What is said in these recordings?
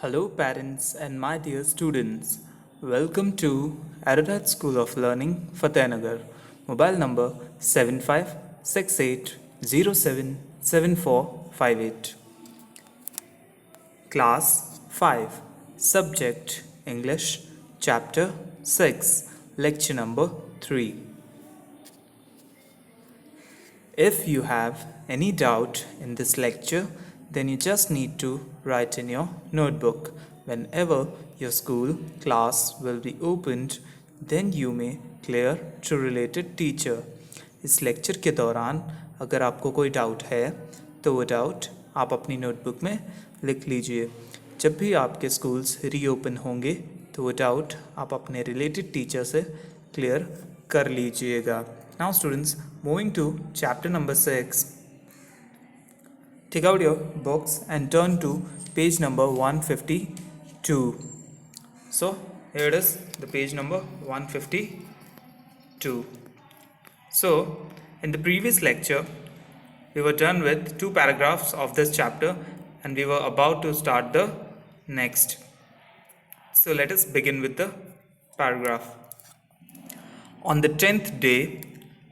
Hello, parents and my dear students. Welcome to Ararat School of Learning, Fatehnagar. Mobile number 7568077458. Class 5. Subject English. Chapter 6. Lecture number 3. If you have any doubt in this lecture, then you just need to write in your notebook. Whenever your school class will be opened, then you may clear to related teacher. इस lecture के दौरान अगर आपको कोई doubt है तो वो doubt आप अपनी नोटबुक में लिख लीजिए. जब भी आपके स्कूल्स रीओपन होंगे तो वो डाउट आप अपने रिलेटेड टीचर से क्लियर कर लीजिएगा. Now students, moving to chapter number 6. Take out your books and turn to page number 152. So here it is, the page number 152. So in the previous lecture, we were done with 2 paragraphs of this chapter and we were about to start the next. So let us begin with the paragraph. On the 10th day,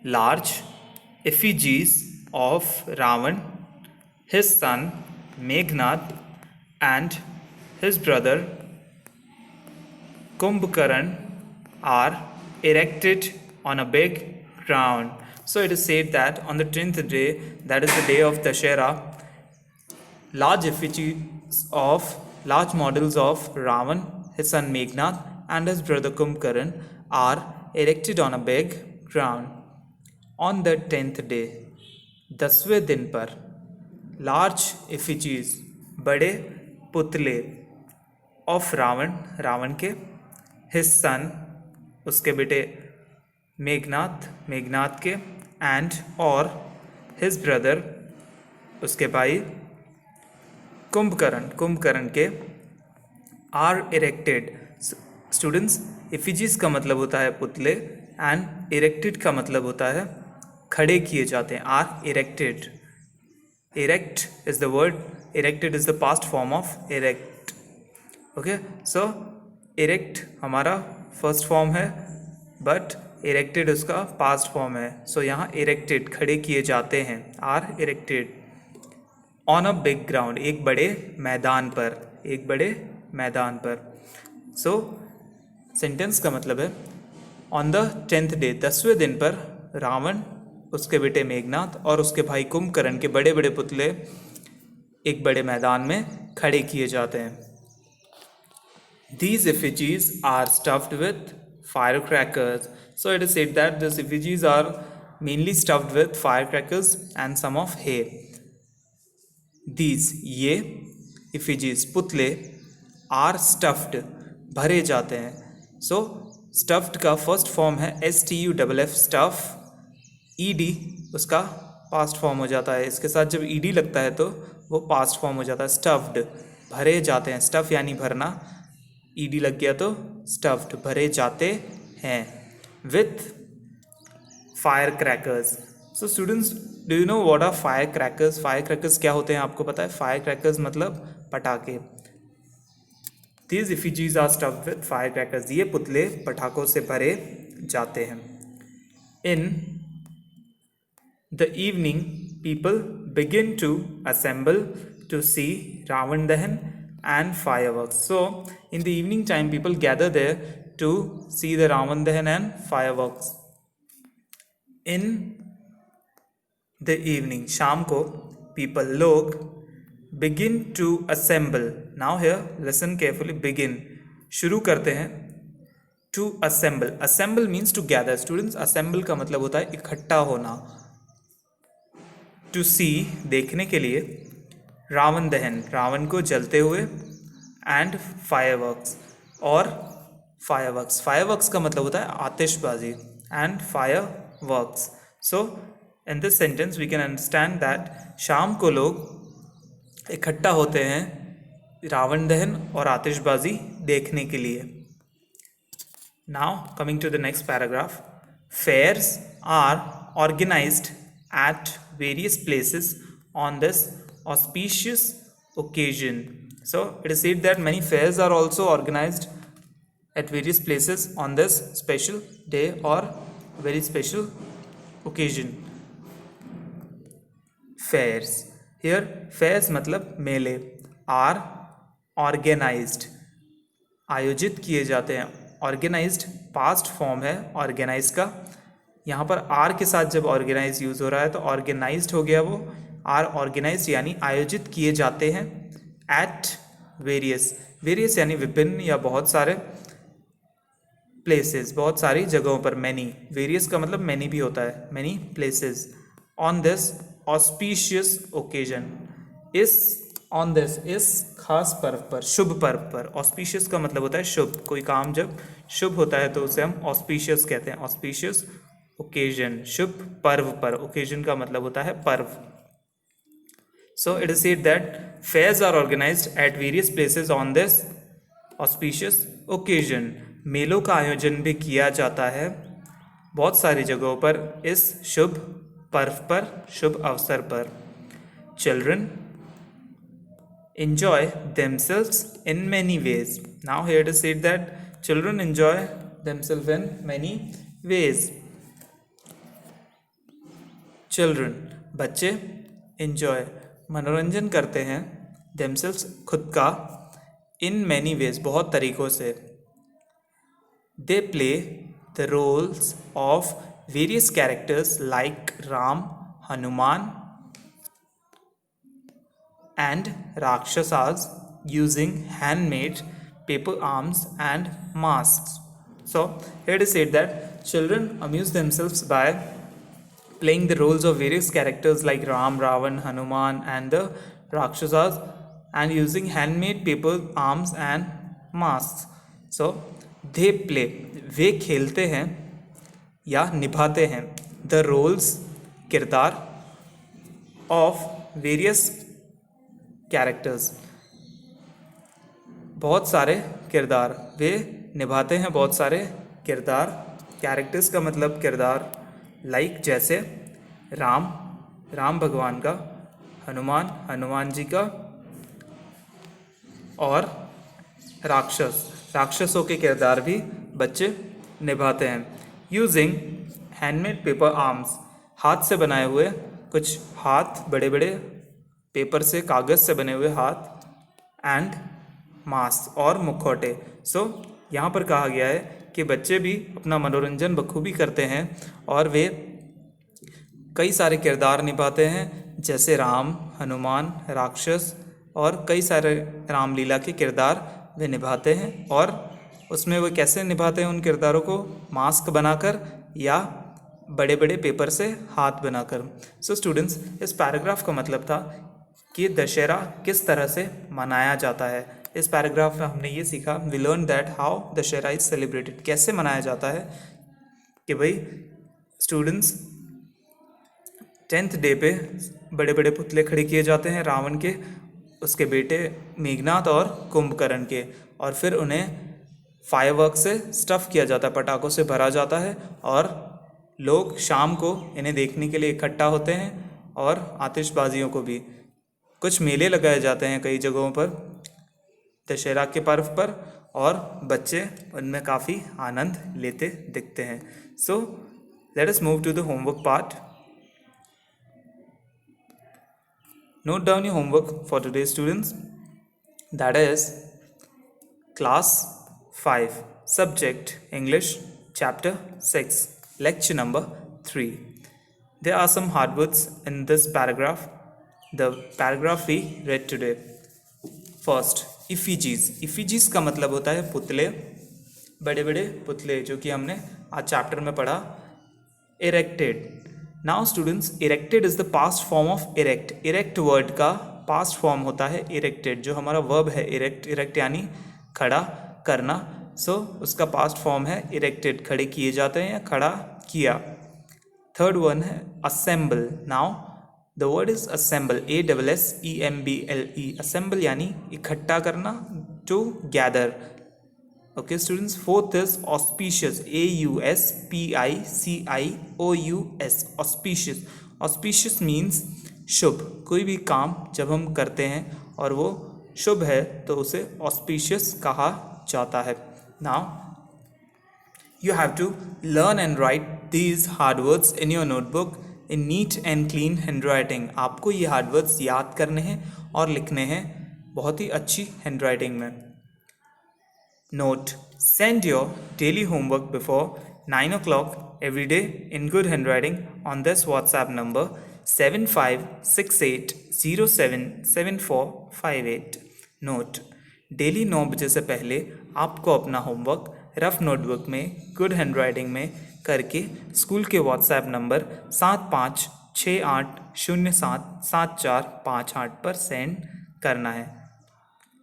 large effigies of Ravan, his son Meghnad, and his brother Kumbhakaran are erected on a big ground. So it is said that on the 10th day, that is the day of Dashera, large effigies of large models of Ravan, his son Meghnad, and his brother Kumbhakaran are erected on a big ground. On the 10th day, 10वें दिन पर large एफिजीज बड़े पुतले of Ravan के, his son उसके बेटे मेघनाथ के, and और हिज ब्रदर उसके भाई कुंभकर्ण के, आर इरेक्टेड. स्टूडेंट्स, एफिजीज का मतलब होता है पुतले एंड इरेक्टेड का मतलब होता है खड़े किए जाते हैं. Are erected. Erect is the word, erected is the past form of erect. Okay, so erect हमारा फर्स्ट फॉर्म है बट इरेक्टेड उसका पास्ट फॉर्म है. सो यहाँ इरेक्टेड खड़े किए जाते हैं. Are erected on a big ground, एक बड़े मैदान पर. सो सेंटेंस का मतलब है ऑन द 10th डे, 10वें दिन पर रावण, उसके बेटे मेघनाथ और उसके भाई कुंभकर्ण के बड़े बड़े पुतले एक बड़े मैदान में खड़े किए जाते हैं. These effigies are stuffed with firecrackers. So it is said that these effigies are mainly stuffed with firecrackers and some of hay. These, ये effigies पुतले, are stuffed, भरे जाते हैं. So stuffed का फर्स्ट फॉर्म है STUFF, स्टफ. ED उसका past form हो जाता है. इसके साथ जब ED लगता है तो वो पास्ट फॉर्म हो जाता है. स्टफ्ड, भरे जाते हैं. स्टफ यानी भरना, ED लग गया तो स्टफ्ड, भरे जाते हैं. With fire crackers. So students, do you know what are fire crackers? Fire crackers क्या होते हैं आपको पता है? फायर क्रैकर्स मतलब पटाखे. These effigies are stuffed with firecrackers. ये पुतले पटाखों से भरे जाते हैं. In the evening, people begin to assemble to see Ravan Dahan and fireworks. So, in the evening time, people gather there to see the Ravan Dahan and fireworks. In the evening, शाम को people, लोग, begin to assemble. Now here listen carefully. Begin, शुरू करते हैं. To assemble, assemble means to gather. Students, assemble का मतलब होता है इकट्ठा होना. To see, देखने के लिए. रावण दहन, रावण को जलते हुए. And fireworks, और fireworks, fireworks का मतलब होता है आतिशबाजी. And fireworks. So in this sentence we can understand that शाम को लोग इकट्ठा होते हैं रावण दहन और आतिशबाजी देखने के लिए. Now coming to the next paragraph. Fairs are organised at various places on this auspicious occasion. So it is said that many fairs are also organized at various places on this special day or very special occasion. Fairs, here fairs मतलब मेले, are organized, आयोजित किए जाते हैं. Organised past form है organise का. यहाँ पर आर के साथ जब ऑर्गेनाइज यूज हो रहा है तो ऑर्गेनाइज्ड हो गया वो. आर ऑर्गेनाइज्ड यानी आयोजित किए जाते हैं. एट वेरियस, वेरियस यानी विभिन्न या बहुत सारे. प्लेसेस बहुत सारी जगहों पर. मैनी, वेरियस का मतलब मैनी भी होता है. Many places. On this auspicious occasion, इस ऑन दिस इस खास पर्व पर, शुभ पर्व पर. ऑस्पिशियस का मतलब होता है शुभ. कोई काम जब शुभ होता है तो उसे हम ऑस्पिशियस कहते हैं. ऑस्पिशियस ओकेजन, शुभ पर्व पर. ओकेजन का मतलब होता है पर्व. So it is said that fairs are organised at various places on this auspicious occasion. मेलों का आयोजन भी किया जाता है बहुत सारी जगहों पर इस शुभ पर्व पर, शुभ अवसर पर. Children enjoy themselves in many ways. Now here to say that children enjoy themselves in many ways. Children, बच्चे enjoy मनोरंजन करते हैं themselves खुद का in many ways बहुत तरीकों से. They play the roles of various characters like Ram, Hanuman and Rakshasas using handmade paper arms and masks. So here it is said that children amuse themselves by playing the roles of various characters like Ram, Ravan, Hanuman and the Rakshasas and using handmade paper arms and masks. So they play, वे खेलते हैं या निभाते हैं. The roles, किरदार of various characters, बहुत सारे किरदार. वे निभाते हैं बहुत सारे किरदार. कैरेक्टर्स का मतलब किरदार. लाइक जैसे राम, राम भगवान का. हनुमान, हनुमान जी का. और राक्षस, राक्षसों के किरदार भी बच्चे निभाते हैं. यूजिंग हैंडमेड पेपर आर्म्स, हाथ से बनाए हुए कुछ हाथ, बड़े बड़े पेपर से, कागज़ से बने हुए हाथ. एंड मास्क, और मुखौटे. सो यहाँ पर कहा गया है कि बच्चे भी अपना मनोरंजन बखूबी करते हैं और वे कई सारे किरदार निभाते हैं जैसे राम, हनुमान, राक्षस और कई सारे रामलीला के किरदार वे निभाते हैं. और उसमें वे कैसे निभाते हैं उन किरदारों को? मास्क बनाकर या बड़े बड़े पेपर से हाथ बनाकर. सो स्टूडेंट्स, इस पैराग्राफ का मतलब था कि दशहरा किस तरह से मनाया जाता है. इस पैराग्राफ में हमने ये सीखा, we learn that how Dussehra is celebrated, कैसे मनाया जाता है. कि भाई स्टूडेंट्स 10th डे पे बड़े बड़े पुतले खड़े किए जाते हैं रावण के, उसके बेटे मेघनाथ और कुंभकर्ण के, और फिर उन्हें फायरवर्क से स्टफ़ किया जाता है, पटाखों से भरा जाता है. और लोग शाम को इन्हें देखने के लिए इकट्ठा होते हैं और आतिशबाजियों को भी. कुछ मेले लगाए जाते हैं कई जगहों पर दशहरा के पर्व पर और बच्चे उनमें काफ़ी आनंद लेते दिखते हैं. So let us move to the homework part. Note down your homework for today, students. That is class 5, subject English, chapter 6, lecture number 3. There are some hard words in this paragraph. The paragraph we read today. First, effigies. Effigies का मतलब होता है पुतले, बड़े बड़े पुतले, जो कि हमने आज चैप्टर में पढ़ा. Erected. Now students, erected is the past form of erect. Erect word का past form होता है erected, जो हमारा verb है erect. erect यानी खड़ा करना. So उसका past form है erected, खड़े किए जाते हैं या खड़ा किया. Third one है assemble. Now the word is assemble. ASSEMBLE. Assemble यानी इकट्ठा करना, to gather. Okay students. Fourth is auspicious. AUSPICIOUS. Auspicious. Auspicious means शुभ. कोई भी काम जब हम करते हैं और वो शुभ है तो उसे ऑस्पिशियस कहा जाता है। Now you have to learn and write these hard words in your notebook in neat and clean handwriting। आपको ये hard words याद करने हैं और लिखने हैं बहुत ही अच्छी handwriting में। Note: send your daily homework before 9 o'clock every day in good handwriting on this WhatsApp number 7568077458। Note: daily 9 बजे से पहले आपको अपना होमवर्क रफ नोटबुक में गुड हैंडराइटिंग में करके स्कूल के व्हाट्सएप नंबर 7568077458 पर सेंड करना है।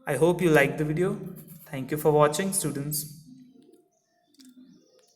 I hope you like the video. Thank you for watching students.